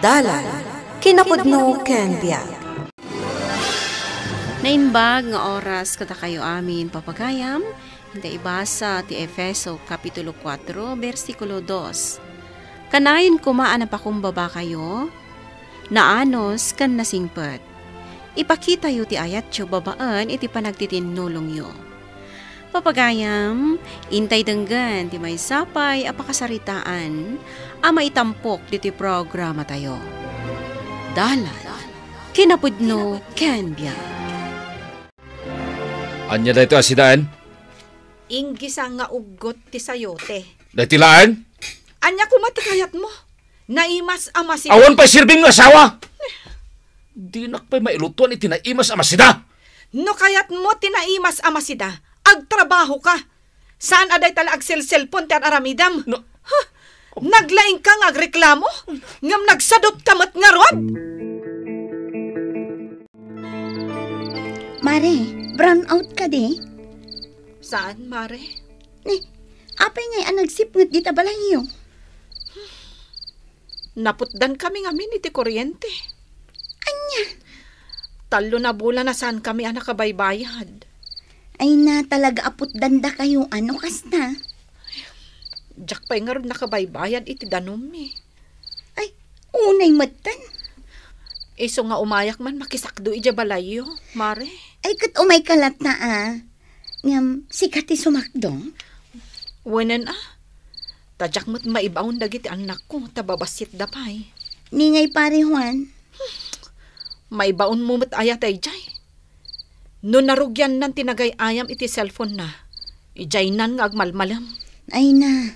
Dalan, kinapudno ken biag. Nainbag nga oras kada kayo amin papagayam, hindi ibasa ti Efeso Kapitulo 4, versikulo 2. Kanayon kumaan na pakumbaba kayo, naanos kan nasingpet. Ipakita yu ti ayat yu babaan iti panagtitinulong yu. Papagayam, intay denggan ti may sapay apakasaritaan, ama itampok diti programa tayo. Dalan, kinapudno ken biag. Anya dayto asidaan? Inggisa nga ugot ti sayote. Daytilaan? Anya kumatikayat mo? Naimas ama si... Awan pa sirbing nga asawa! Di nakpay mailutuan iti naimas ama sida! No kayat mo tinaimas ama sida, agtrabaho ka. Saan aday tala agselselpon ti aramidam? No. Huh? Naglaing ka nga agreklamo? Ngam nagsadot kamat nga rod? Mare, brown out ka di? Saan, Mare? Ni, apay ngay ang nagsipngot di tabalayo. Naputdan kami ngamin iti kuryente. Anya? Talo na bulan na saan kami ang nakabaybayad. Ay na talaga apot danda kayo ano kas na. Diyak pa'y nga rin nakabaybayad iti danom eh. Ay, unay matan. Iso nga umayak man makisakdo ija balayo, Mare. Ay kat umay kalat na Ngam, sikati sumakdong. Wenen Tadyak mo't maibaon dagiti anak ko, tababasit dapay. Ningay pare Juan. Maibaon mo mo't ayat ay jay. No narugyan nan tinagay ayam iti cellphone na. Ijay nan nga agmalmalam. Ay na,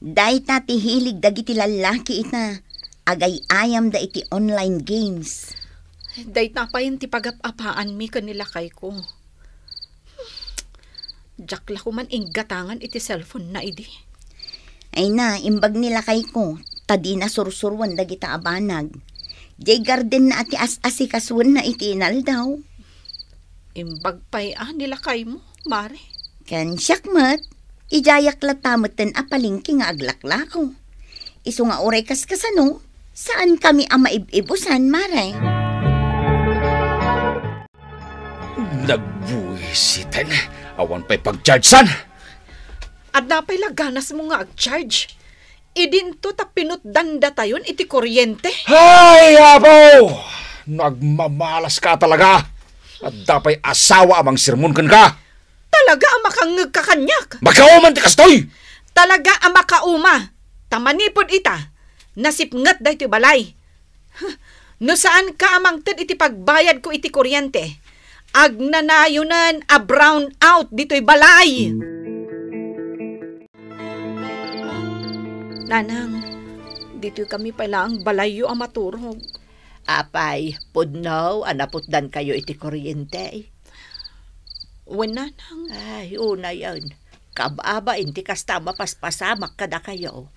day tati hilig dagiti lalaki ita. Agay ayam da iti online games. Day tapayin ti pagapapaan mi kanila kay ko. Jakla ko man inggatangan iti cellphone na idi. Ay na, imbag nila kay ko, tadi na sursurwan dagita abanag. Jay garden na ati as-asikaswan na itinal daw. Imbag pa'y nila kay mo, Mare. Kan siyakmat, ijayak latamatan apalingki nga aglaklako. Iso nga oray kaskasano, saan kami ang maibusan, Mare? Nagbuisitan. Awan pa'y pag-charge-san. At napay laganas mo nga ag-charge. Idinto ta pinutdanda tayon iti kuryente. Hay, apo! Nagmamalas ka talaga. At dapay asawa amang sirmunkan ka. Talaga ang makangag kakanyak. Magkauman ti kastoy! Talaga ang makauma. Tamanipod ita. Nasipngat da iti balay. No saan ka amang tad iti pagbayad ko iti kuryente. Agnanayunan a brown out dito'y balay. Nanang, dito kami pala ang balayo ang maturog. Apay, pudnaw, anaputdan kayo iti kuryente. Wen, nanang. Ay, una yan. Kababa, inti kasta mapaspasamak kada kayo.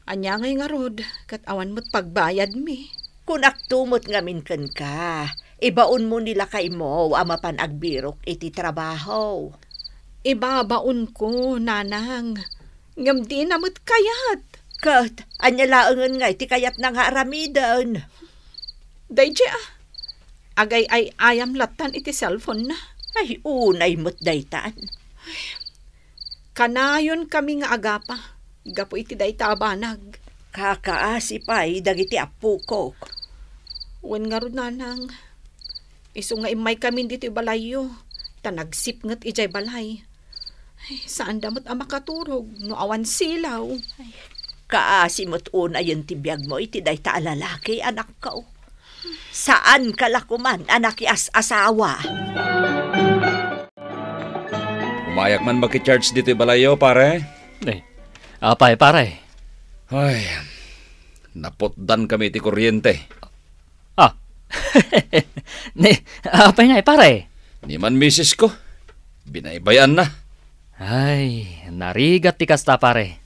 Anya ngay nga rod, kat awan mo't pagbayad mi. Kunak tumot ngamin kan ka, ibaon mo nila kay mo, amapan agbirok iti trabaho. Ibabaon ko, nanang. Ngam di namot kayat. Kat, anya laangan nga iti kayat na nga aramidan. Dayje agay ay ayam latan iti cellphone na. Ay, unay mo't daytan. Kanayon kami nga agapa. Gapo iti dayta abanag. Kakaasi pa'y dagiti apu ko. Wen nga ron, nanang. Iso nga imay kami dito balayo. Tanagsip ngat ijay balay. Ay, saan damot ang makaturog? No awan silaw. Ay, kaasi mo't una yung tibiyag mo, iti dayta alalaki, anak ko. Saan kalakuman, anak asawa? Umayak man makicharge dito balayo, pare? Apay, pare. Ay, napotdan kami iti kuryente. Apay nga, pare. Ni man misis ko, binaybayan na. Ay, narigat ti kasta, pare.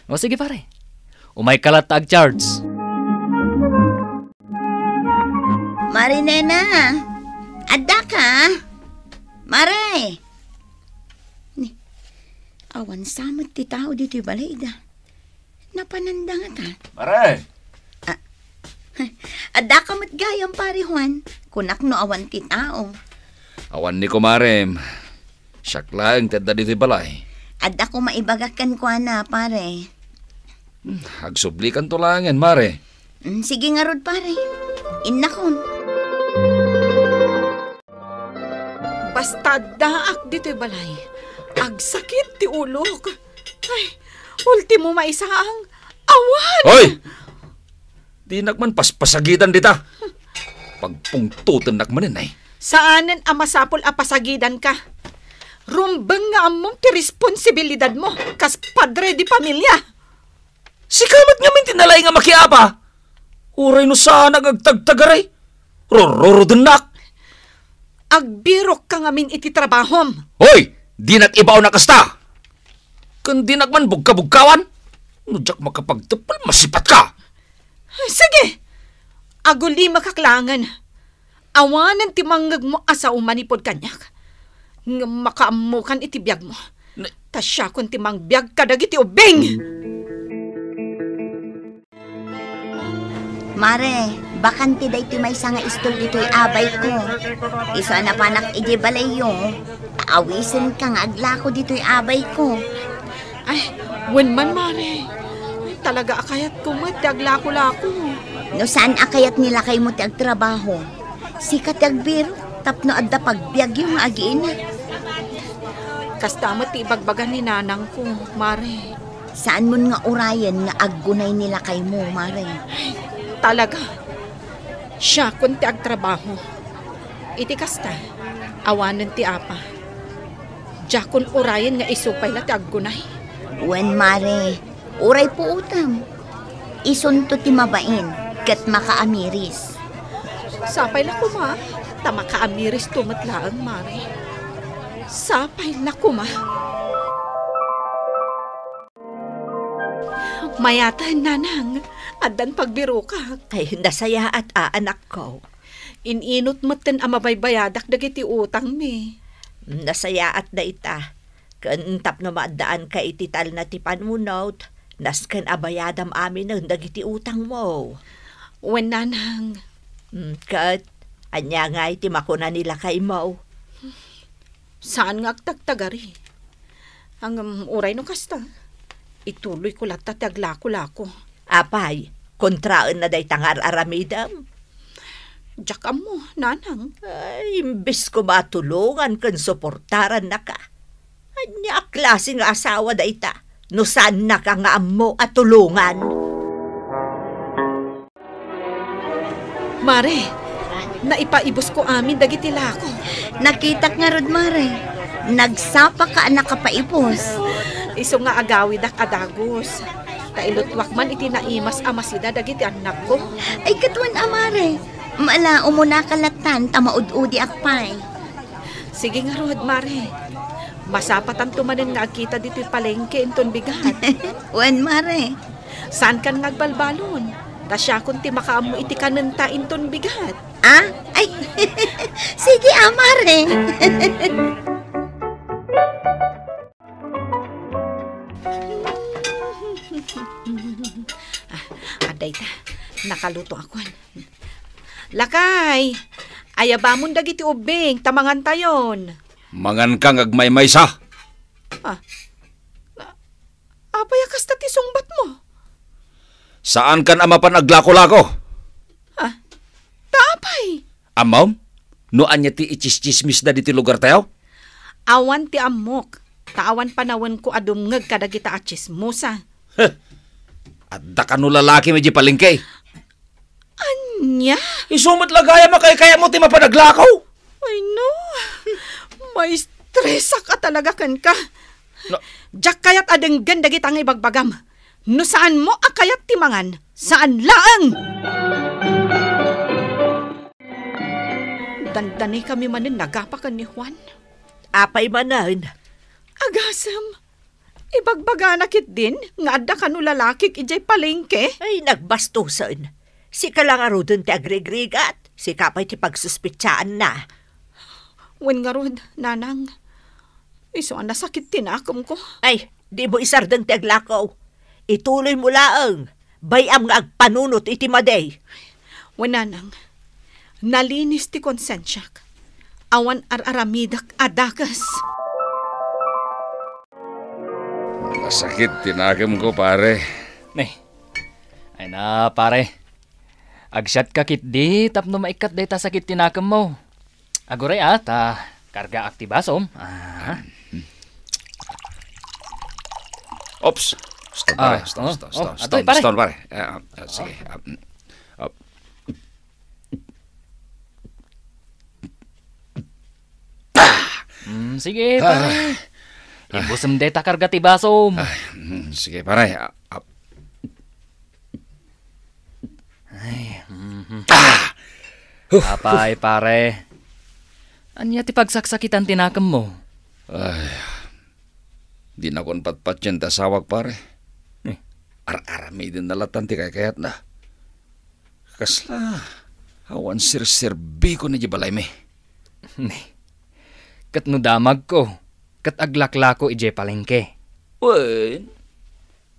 O sige, pare. Umay kalat ag-charge. Marinena, adda ka? Mare! Awan samot ti tao dito balay da. Napananda nga ta. Pare! Adda ka matgayam pare Juan. Kunak no awan ti tao. Awan ni kumarem. Siyak lang tedda dito'y balay. Adda ko maibagakan ko na pare. Agsublikan to lang yan, mare. Sige nga rod pare. Innakon. Basta daak dito'y balay. Agsakit ti ulok. Ay, ultimo maisaang awan. Hoy! Di nakman paspasagidan dita. Pagpungtutan nakmanin ay. Saanen ang masapol a pasagidan ka? Rumbang nga among ti responsibilidad mo kas padre di pamilya. Si kamat nga min tinalay nga makiapa. Uray no sana agtagtagaray. Rororo denak. Agbirok ka nga min iti trabahom. Hoy! Di nag-ibaw na kasta. Kung di nakman bugka-bugkawan, nudyak makapagtapal, masipat ka. Sige, aguli makaklangan. Awanan ti manggag mo asa umanipod kanyak. Nga makaamukan iti biyag mo. Tasya kung ti mangbiyag ka dagiti ubing. Mare, bakanti day ti may nga istol dito'y abay ko. Iso na panak iji balay yung. Awisin ka nga aglako dito'y abay ko. Ay, wen man mare. Ay, talaga akayat ko mat, aglako-lako. No saan akayat nila kay mo ti agtrabaho? Sikat agbiro, tapno adda pagbiag yung agiin. Kasta ti ibagbagan ni nanang ko, mare. Saan mo nga urayan nga aggunay nila kay mo, mare? Talaga. Siya kung ti agtrabaho. Iti kasta, awanan ti apa. Diya kung urayan nga isupay la ti aggunay. Wen, mare, uray po utam. Isunto ti mabain, kat makaamiris. Sapay na kuma, tama kaamiris tumatlaang, mare. Sapay na kuma. Mayatan nanang, adan pagbiro ka. Ay, nasaya at anak ko. Ininot mo ten amabaybayadak dagiti utang mi. Nasaya at na ita. Kantap na maadaan ka itital na ti panmunot. Naskan abayadam amin ng dagiti utang mo. Wen nanang. Kat, anya nga iti makuna nila kay mo. Saan nga agtagtagari? Ang uray no kasta. Ituloy ko lata ti aglako-lako. Apay, kontraan na day tangar aramidam. Diyak mo, nanang. Ay, imbis ko matulungan kan suportaran na ka. Anya klase nga asawa da ita. No saan na ka nga amo at tulungan. Mare, naipaibos ko amin dagiti lako. Nakita nga rod, mare. Nagsapa ka anak kapaipos. Iso nga agawi dak adagos. Tailutwak man iti naimas amasida dagiti anak ko. Ay, katuan amare. Mala, umuna kalatan, tamaud-udi akpay. Sige nga rod, mare. Masapatan tumanin nga agkita dito'y palengke inton bigat. Wen, mare. Saan kan ngagbalbalon? Tasya kung ti makaamu iti kanenta inton bigat. Ah? Ay, sige amare. Aday ta, nakaluto ako. Lakay, ayabamon dagiti ubing, tamangan tayon. Mangan kang agmay-may sa. Apaya kasta ti sungbat mo? Saan kan amapan aglako-lako? Taapay. Amaw? No anya ti ichis-chismis na diti lugar tayo? Awan ti amok. Taawan panawan ko adumngeg kadagita at chismosa. At da ka no lalaki medyo palengke. Anya? Isumot lagaya makaya mo ti mapanaglakaw. Ay no. May stress ka talaga kan ka. No. Diyak kayat adenggan dagitang ibagbagam. No saan mo akayat timangan? Saan laang? Dandani kami manin nagapakan ni Juan. Apay manan. Agasam. Ibagbaga nakit din, nga adda ka no lalakik ijay palengke. Ay, nagbastusan. Si ka lang arudon ti agrigrigat. Si kapay ti pagsuspitsaan na. Wen nga rod, nanang. Iso ang nasakit tinakom ko. Ay, di mo isardang ti aglakaw. Ituloy mo laang. Bayam nga agpanunot iti maday. Wananang, nalinis ti konsensyak. Awan aramidak adakas. Masakit tinagam ko, pare. Ay na, pare. Agsyat ka kit di, tapno maikat day ta sakit tinakam mo. Aguray ta karga aktibasom. Ops. Stop, pare. Atoy, pare. Stop, pare. Sige. Sige, pare. Ibusem day ta karga tibasom. Sige, pare. Apay, pare. Anya ti pagsaksakitan tinakam mo? Ay, di na kon patpat yan tasawag, pare. Ar-arami din nalatan ti kayat na. Kasla, awan sir-sirbi ko na di balay me. Kat no damag ko. Kat aglakla ko ije palengke. Wen,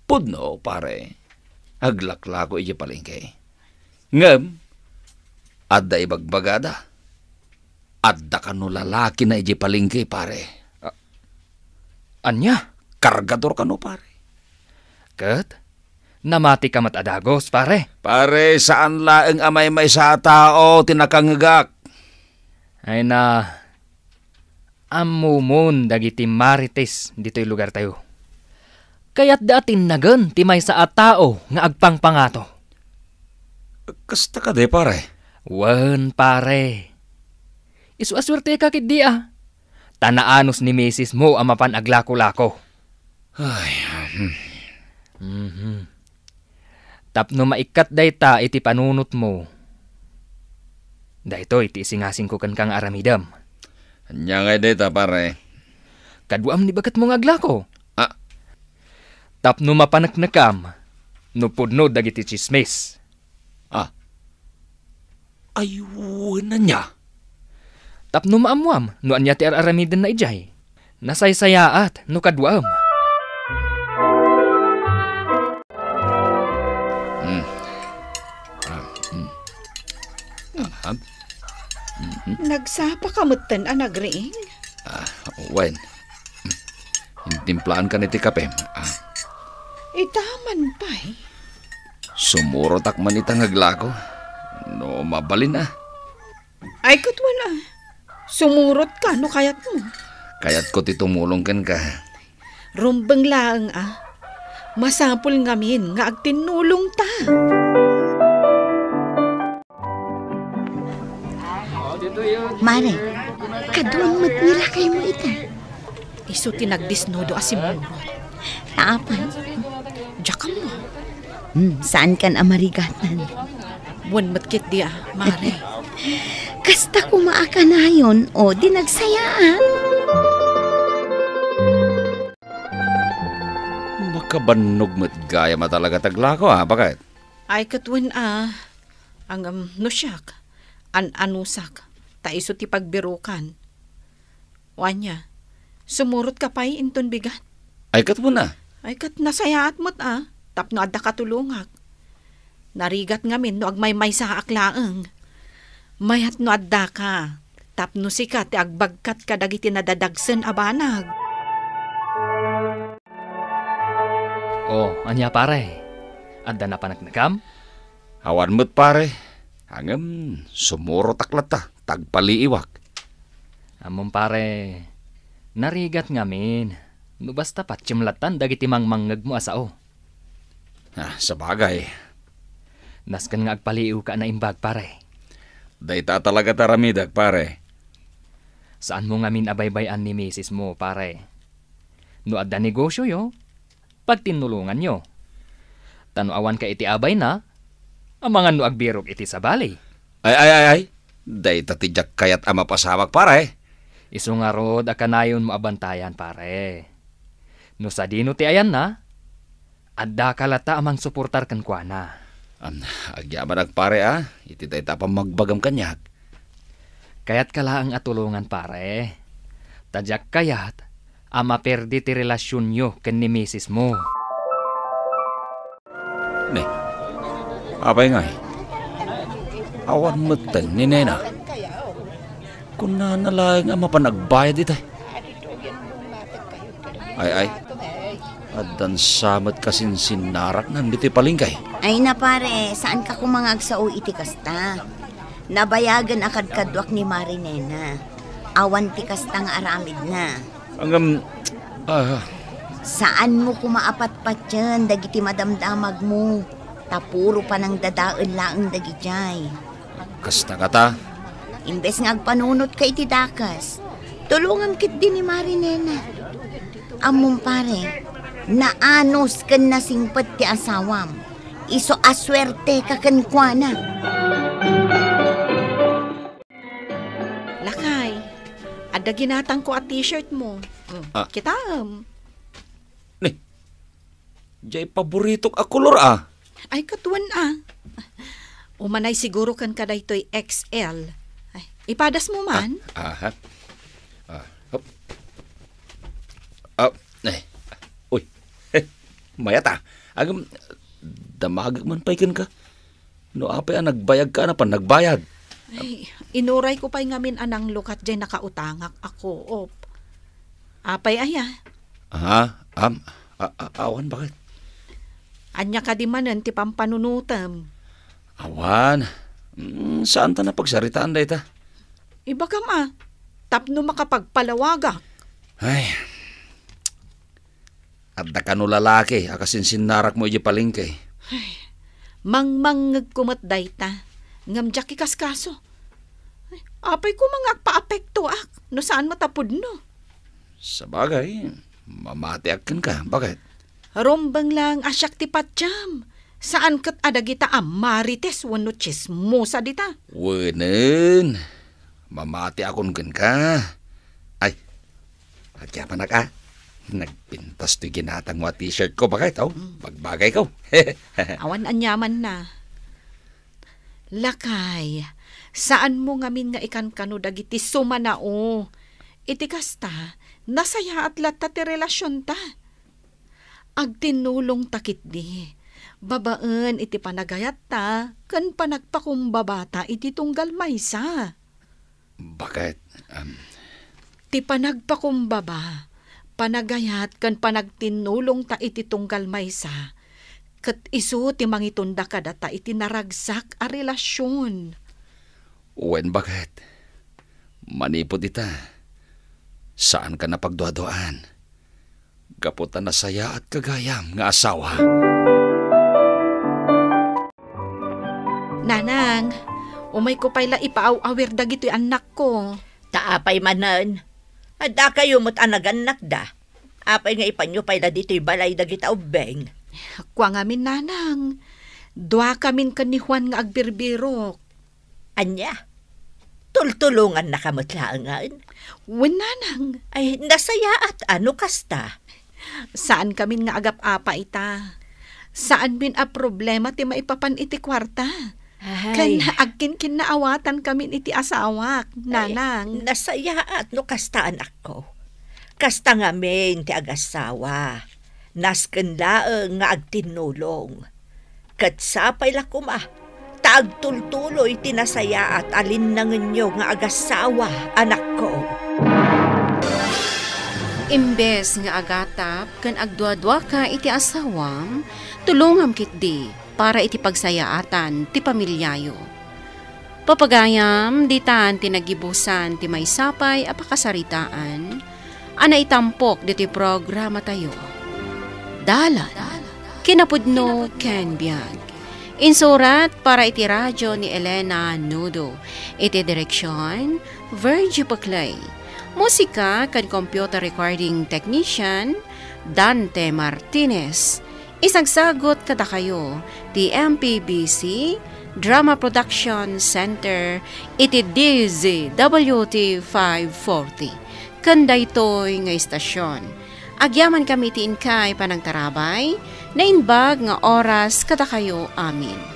pudno, pare. Aglakla ko ije palengke. Ngam, adda ibagbagada. Adda ka no lalaki na ije palengke, pare. Anya? Kargador ka no, pare. Kat? Namati ka matadagos, pare. Pare, saan laeng amay may sa tao tinakangagak? Ay na, amumon dagiti marites dito'y lugar tayo. Kaya't datin nagan ti may sa tao nga agpangpangato. Kasta ka de, pare. Wan, pare. Isu aswerte ka kit di Tanaanos ni misis mo ang mapan aglako-lako. Ay, Tapno maikat dayta iti panunot mo. Dayto iti singasing ko kang aramidam. anya ngay deta, pare. Kaduam ni bagat mo nga aglako. Ah. Tapno mapanaknakam, no pudno dagiti chismis. Ayun na niya. Tapno maamuam, no anya ti aramidan na ijay. Nasaysayaat, no kaduam. Nagsapa ka mutan anagring? Wen, intimplaan ka niti kape. Itaman pa'y. Sumurotak man itang aglako. No, mabalin na. Ay, wala. Sumurot ka, no kayat mo. Kaya't ko titumulong ka. Rumbang laang Masapul ngamin nga agtinulong ta. Mare, kaduang mat nila kay mo ita. Iso tinagdisnodo asimurot. Taapan. Diyak mo. Saan kan amarigatan? Buwan matkit di mare. Kasta kumaakanayon o dinagsayaan. Makabanog mo't gaya matalaga taglako, bakit? Ay katwan ang nosyak, anusak, taiso ti pagbirukan. Wanya, sumurot ka pa'y inton bigat. Ay kat mo na. Ay kat nasayaat mo't tapno adda katulungak. Narigat ngamin no agmay-may sa aklaang. Mayat no adda ka, tapno sikat ti agbagkat ka dagiti nadadagsen abanag. Anya pare, adda na panaknakam? Awan mo't pare. Hangam, sumuro taklata, tagpaliiwak. Amon pare, narigat ngamin. No basta patsimlatan dagiti mangmangag mo asao. Sa bagay. Naskan nga agpaliiw ka na imbag pare. Dayta talaga taramidag, pare. Saan mo ngamin abaybayan ni misis mo pare? No adda negosyo yo, pag tinulungan nyo. Tanuawan ka iti abay na, amangan no agbirok iti sa bali. Ay. Dayta tijak kayat ama pasawag, pare. Isu nga rod akanayon mo abantayan pare. No sa dino ti ayan na, adda kalata amang suportar kan kwa na. Agyaman pare iti dayta pa magbagam kanyak. Kayat kala ang atulungan pare. Tadyak kayat, ama perdi ti relasyon nyo ken ni misis mo. Apay nga Awan matay ni Nena. Kung nanalayang ama pa nagbayad ito. Ay. Adan samat kasin sinarak nandito palingkay. Ay na pare, saan ka kumangag sa iti kasta? Nabayagan akad kadwak ni Marinena. Awan ti kasta nga aramid na. Hanggang, Saan mo kumaapat-pat yan, dagiti madamdamag mo? Tapuro pa ng dadaan laang dagijay. kasta ka ta. Imbes nga agpanunot kay ti dakas, tulungan kit din ni Marinena. Among pare, naanos kan nasingpet ti asawam. Iso aswerte ka kankwana. Lakay, ada ginatang ko at t-shirt mo. Ah. Kitam. Jay paboritok a kolor Ay, katuan Umanay siguro kan kada ito'y XL. Ay, ipadas mo man. Uy, mayata. Agam, damagag man paikin ka. No apay nagbayag ka na pa, nagbayad. Ay, inuray ko pa'y ngamin anang lukat dyan nakautangak ako. Apay aya. Awan, bakit? Anya ka di manan ti pampanunutam. Awan, saan ta na pagsaritaan da ita? Iba ka tapno makapagpalawagak. Ay, at da ka no lalaki, akasin sinarak mo iji palingkay. Mangmangag kumat dayta. Ngamjak kaskaso. Apay ko mga paapekto no saan matapod no. Sa bagay, mamatiakan ka. Bakit? Rombang lang asyak ti patjam. Saan kat adagita marites wano chismosa dita. Wenen, mamati akon ken ka. Ay, atya pa na ka. Nagpintas to'y ginatang mo t-shirt ko. Bakit? Magbagay ko. Awan anyaman na. Lakay, saan mo ngamin nga ikan kano dagiti sumanao? Iti kasta, nasaya at lata ti relasyon ta. Agtinulong takit di. Babaan iti panagayat ta, kan panagpakumbabata iti tunggal maysa. Bakit? Ti panagpakumbaba, panagayat kan panagtinulong ta iti tunggal maysa, ket isu ti mangitunda kadata iti naragsak a relasyon. Wen, bakit? Manipod ita. Saan ka napagduaduan? Kaputan na saya at kagayam nga asawa. Nanang, umay ko payla ipaaw-awir dagito'y anak ko. Taapay manan. Ada kayo mo't anaganak da. Apay nga ipanyo payla dito'y balay dagita ubeng. Kwa ngamin nanang, dua kamin kan ni Juan nga agbirbirok. Anya? Tultulungan na kamutlaangan. Wen nanang, Ay, nasaya at ano kasta? saan kamin nga agap-apa ita? Saan bin a problema ti maipapan iti kwarta? Ay, Kan agkin kinaawatan kamin iti asawak, nanang. nasaya at no kasta anak ko. Kasta nga men ti agasawa. Nasken laeng nga agtinulong. Kat sapay lakuma, taagtultuloy tinasaya at alin na nyo nga agasawa, anak ko. Imbes nga agatap, kan agdwa-dwa ka iti asawam, tulungam kitdi para iti pagsayaatan ti pamilyayo. Papagayam, ditan tinagibusan ti may sapay a pakasaritaan, ana itampok diti programa tayo. Dalan, kinapudno Ken Biag. Insurat para iti radyo ni Elena Nudo. Iti direksyon, Virgie Paclay. Musika kan computer recording technician, Dante Martinez. Isagsagot kada kayo, ti MPBC Drama Production Center, iti DZWT 540. Kanda ito'y nga istasyon. Agyaman kami ti inkay panagtarabay, na inbag nga oras kada kayo amin.